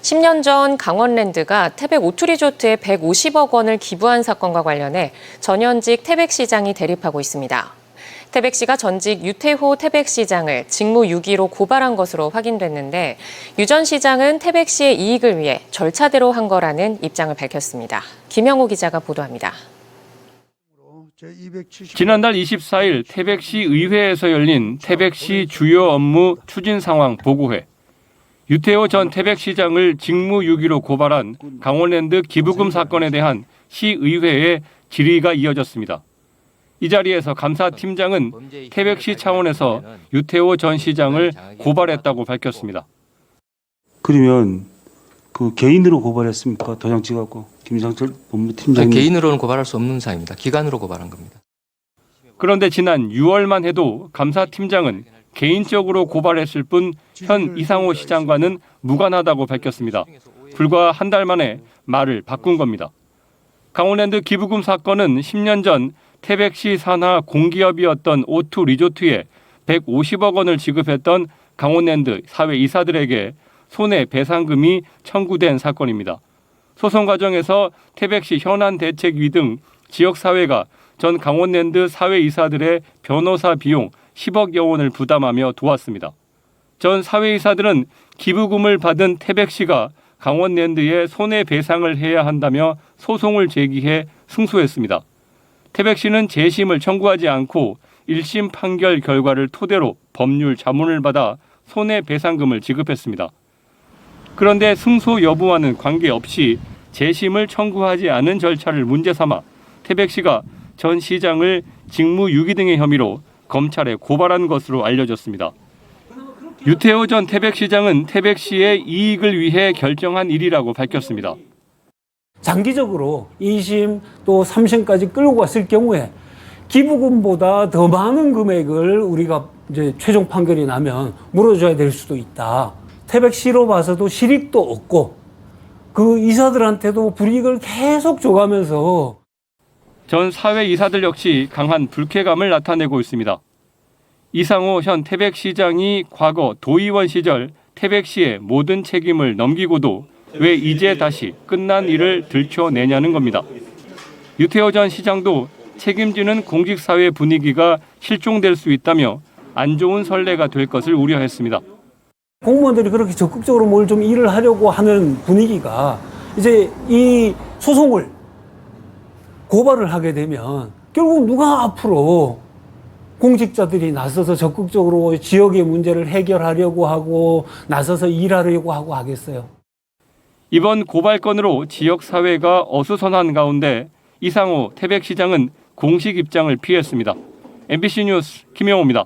10년 전 강원랜드가 태백 오투리조트에 150억 원을 기부한 사건과 관련해 전현직 태백시장이 대립하고 있습니다. 태백시가 전직 유태호 태백시장을 직무유기로 고발한 것으로 확인됐는데 유 전 시장은 태백시의 이익을 위해 절차대로 한 거라는 입장을 밝혔습니다. 김영호 기자가 보도합니다. 지난달 24일 태백시 의회에서 열린 태백시 주요 업무 추진 상황 보고회. 유태호 전 태백시장을 직무유기로 고발한 강원랜드 기부금 사건에 대한 시의회의 질의가 이어졌습니다. 이 자리에서 감사팀장은 태백시 차원에서 유태호 전 시장을 고발했다고 밝혔습니다. 그러면 그 개인으로 고발했습니까? 도장 찍었고 김상철 법무팀장님. 개인으로는 고발할 수 없는 사항입니다. 기관으로 고발한 겁니다. 그런데 지난 6월만 해도 감사팀장은 개인적으로 고발했을 뿐 현 이상호 시장과는 무관하다고 밝혔습니다. 불과 한 달 만에 말을 바꾼 겁니다. 강원랜드 기부금 사건은 10년 전 태백시 산하 공기업이었던 오투 리조트에 150억 원을 지급했던 강원랜드 사회이사들에게 손해배상금이 청구된 사건입니다. 소송 과정에서 태백시 현안대책위 등 지역사회가 전 강원랜드 사회이사들의 변호사 비용 10억여 원을 부담하며 도왔습니다. 전 사회이사들은 기부금을 받은 태백시가 강원랜드에 손해배상을 해야 한다며 소송을 제기해 승소했습니다. 태백시는 재심을 청구하지 않고 1심 판결 결과를 토대로 법률 자문을 받아 손해배상금을 지급했습니다. 그런데 승소 여부와는 관계없이 재심을 청구하지 않은 절차를 문제 삼아 태백시가 전 시장을 직무유기 등의 혐의로 검찰에 고발한 것으로 알려졌습니다. 유태호 전 태백시장은 태백시의 이익을 위해 결정한 일이라고 밝혔습니다. 장기적으로 2심 또 3심까지 끌고 갔을 경우에 기부금보다 더 많은 금액을 우리가 이제 최종 판결이 나면 물어줘야 될 수도 있다. 태백시로 봐서도 실익도 없고 그 이사들한테도 불이익을 계속 줘가면서 전 사회이사들 역시 강한 불쾌감을 나타내고 있습니다. 이상호 현 태백시장이 과거 도의원 시절 태백시의 모든 책임을 넘기고도 왜 이제 다시 끝난 일을 들춰내냐는 겁니다. 유태호 전 시장도 책임지는 공직사회 분위기가 실종될 수 있다며 안 좋은 선례가 될 것을 우려했습니다. 공무원들이 그렇게 적극적으로 뭘 좀 일을 하려고 하는 분위기가 이제 이 소송을 고발을 하게 되면 결국 누가 앞으로 공직자들이 나서서 적극적으로 지역의 문제를 해결하려고 하고 나서서 일하려고 하고 하겠어요. 이번 고발건으로 지역사회가 어수선한 가운데 이상호 태백시장은 공식 입장을 피했습니다. MBC 뉴스 김영호입니다.